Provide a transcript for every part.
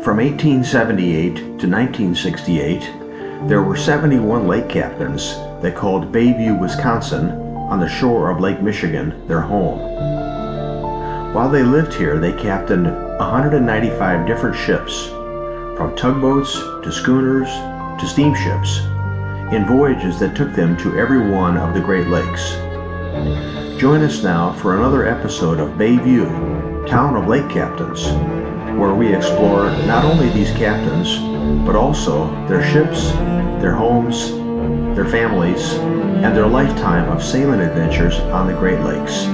From 1878 to 1968, there were 71 lake captains that called Bayview, Wisconsin, on the shore of Lake Michigan, their home. While they lived here, they captained 195 different ships, from tugboats to schooners to steamships, in voyages that took them to every one of the Great Lakes. Join us now for another episode of Bayview, Town of Lake Captains, where we explore not only these captains, but also their ships, their homes, their families, and their lifetime of sailing adventures on the Great Lakes.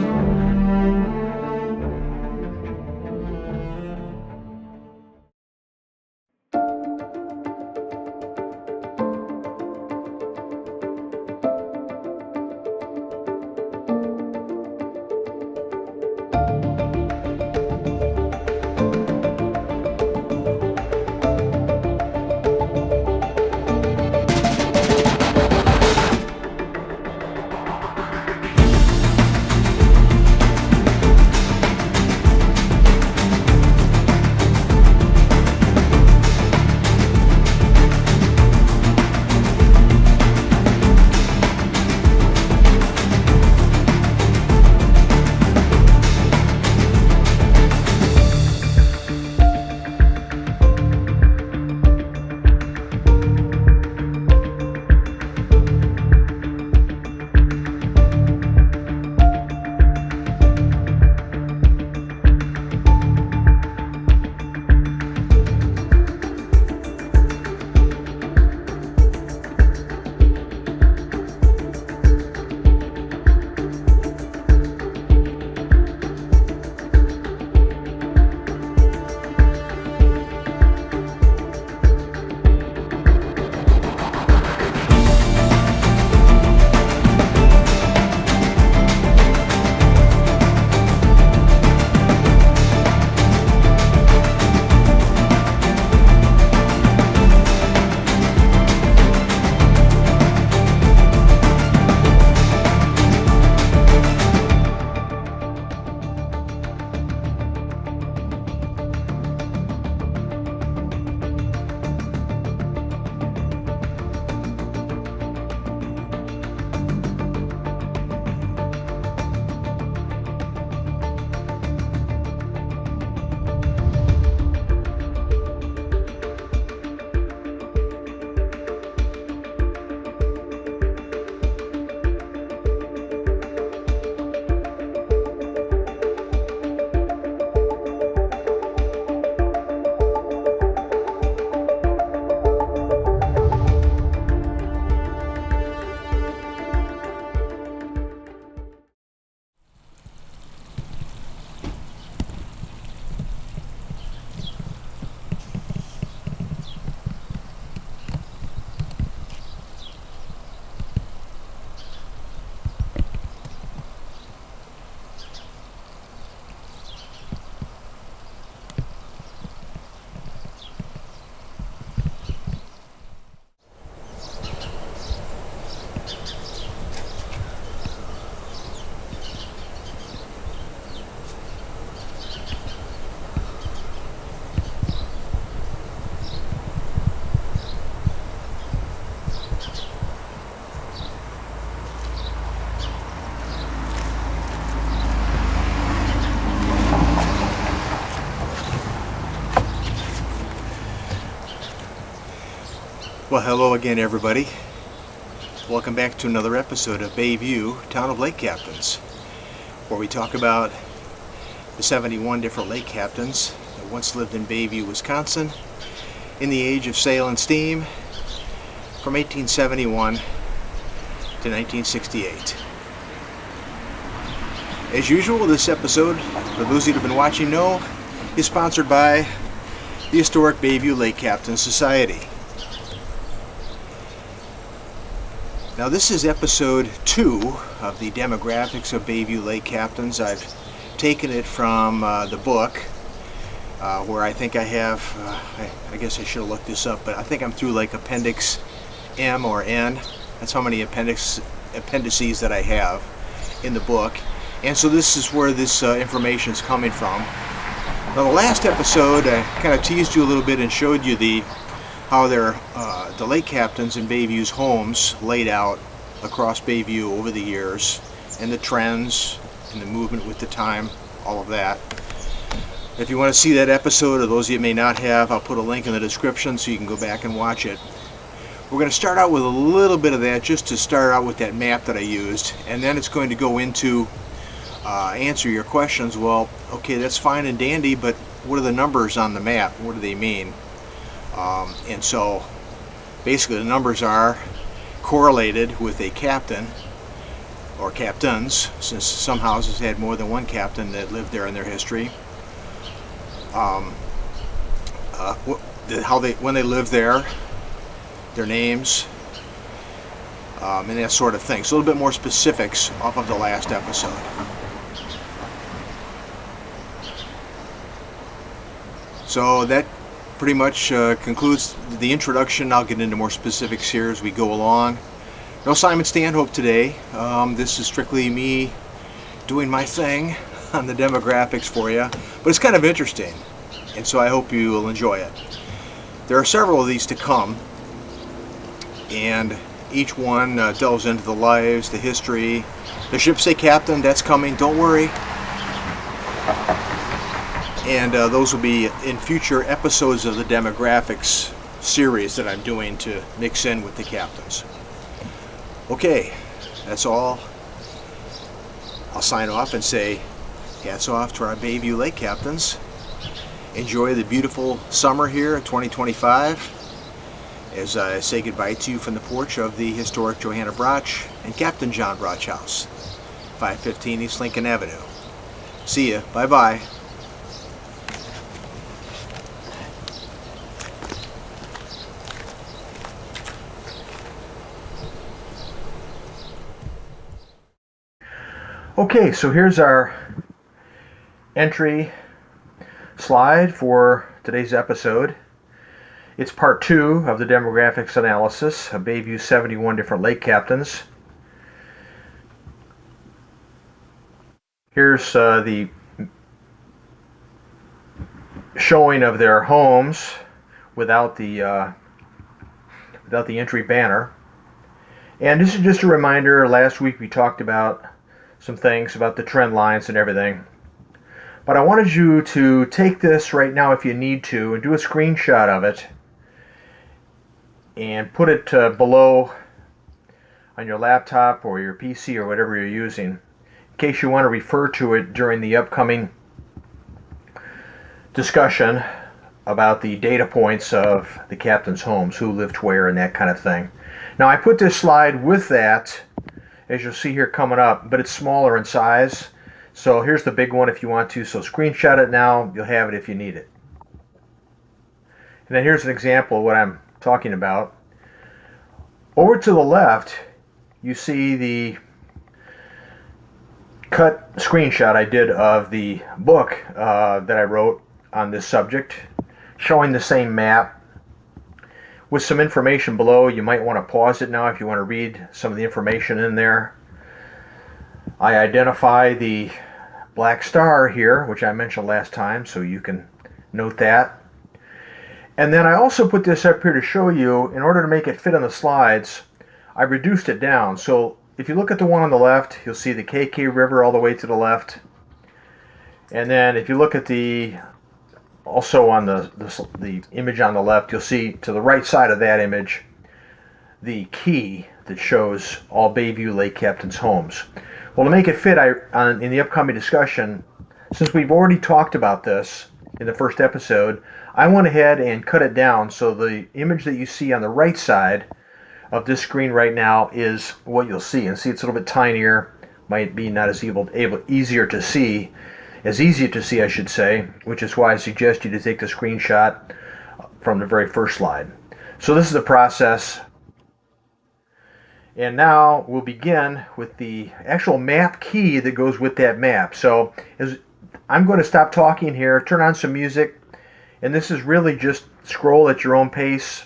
Well, hello again, everybody. Welcome back to another episode of Bayview, Town of Lake Captains, where we talk about the 71 different lake captains that once lived in Bayview, Wisconsin, in the age of sail and steam, from 1871 to 1968. As usual, this episode, for those that have been watching know, is sponsored by the Historic Bayview Lake Captains Society. Now, this is episode 2 of the demographics of Bayview Lake Captains. I've taken it from the book, where I think I have, I guess I should have looked this up, but I think I'm through like Appendix M or N. That's how many appendices that I have in the book. And so this is where this information is coming from. Now, the last episode, I kind of teased you a little bit and showed you how the lake captains in Bayview's homes laid out across Bayview over the years, and the trends and the movement with the time, all of that. If you want to see that episode, or those of you may not have, I'll put a link in the description so you can go back and watch it. We're going to start out with a little bit of that, just to start out with that map that I used, and then it's going to go into answer your questions. Well, okay, that's fine and dandy, but what are the numbers on the map? What do they mean? And so basically the numbers are correlated with a captain or captains, since some houses had more than one captain that lived there in their history. When they lived there, their names, and that sort of thing. So a little bit more specifics off of the last episode. So that pretty much concludes the introduction. I'll get into more specifics here as we go along. No Simon Stanhope today. This is strictly me doing my thing on the demographics for you, but it's kind of interesting, and so I hope you will enjoy it. There are several of these to come, and each one delves into the lives, the history. The Ship Say Captain, that's coming, don't worry. And those will be in future episodes of the demographics series that I'm doing to mix in with the captains. Okay, that's all. I'll sign off and say hats off to our Bayview Lake captains. Enjoy the beautiful summer here in 2025 as I say goodbye to you from the porch of the historic Johanna Broch and Captain John Broch House, 515 East Lincoln Avenue. See ya. Bye-bye. Okay, so here's our entry slide for today's episode. It's part 2 of the demographics analysis of Bayview's 71 different lake captains. Here's the showing of their homes without the entry banner. And this is just a reminder, last week we talked about some things about the trend lines and everything. But I wanted you to take this right now if you need to and do a screenshot of it and put it below on your laptop or your PC or whatever you're using in case you want to refer to it during the upcoming discussion about the data points of the captain's homes, who lived where and that kind of thing. Now I put this slide with that, as you'll see here coming up, but it's smaller in size. So here's the big one if you want to. So screenshot it now, you'll have it if you need it. And then here's an example of what I'm talking about. Over to the left, you see the cut screenshot I did of the book that I wrote on this subject, showing the same map with some information below. You might want to pause it now if you want to read some of the information in there. I identify the black star here, which I mentioned last time, so you can note that. And then I also put this up here to show you, in order to make it fit on the slides, I reduced it down. So if you look at the one on the left, you'll see the KK River all the way to the left. And then if you look at the also on the image on the left, you'll see to the right side of that image the key that shows all Bayview Lake captains' homes. Well, to make it fit in the upcoming discussion, since we've already talked about this in the first episode, I went ahead and cut it down so the image that you see on the right side of this screen right now is what you'll see. And see, it's a little bit tinier, might be not as easier to see, as easy to see, I should say, which is why I suggest you to take the screenshot from the very first slide. So this is the process. And now we'll begin with the actual map key that goes with that map. So I'm going to stop talking here, turn on some music, and this is really just scroll at your own pace.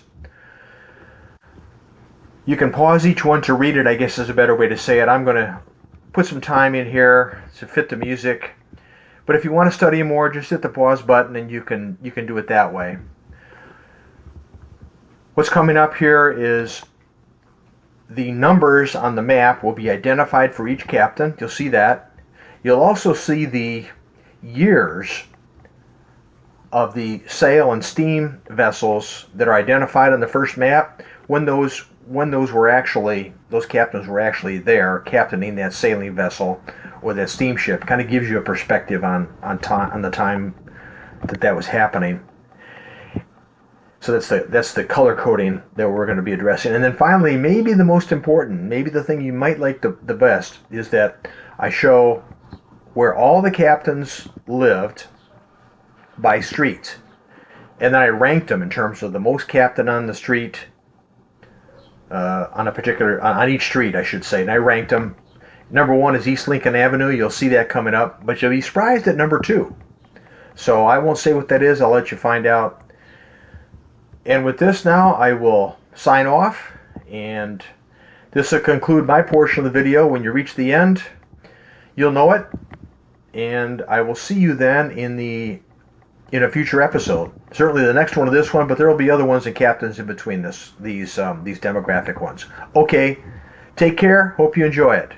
You can pause each one to read it, I guess is a better way to say it. I'm going to put some time in here to fit the music. But if you want to study more, just hit the pause button and you can do it that way. What's coming up here is the numbers on the map will be identified for each captain. You'll see that. You'll also see the years of the sail and steam vessels that are identified on the first map, when those captains were actually there captaining that sailing vessel or that steamship. Kind of gives you a perspective on the time that was happening. So that's the color coding that we're going to be addressing. And then finally, maybe the most important, maybe the thing you might like the best, is that I show where all the captains lived by street. And then I ranked them in terms of the most captain on the street, on each street, I should say. And I ranked them. Number 1 is East Lincoln Avenue. You'll see that coming up. But you'll be surprised at number 2. So I won't say what that is. I'll let you find out. And with this now, I will sign off, and this will conclude my portion of the video. When you reach the end, you'll know it, and I will see you then in a future episode. Certainly the next one of this one, but there will be other ones and captains in between these demographic ones. Okay, take care. Hope you enjoy it.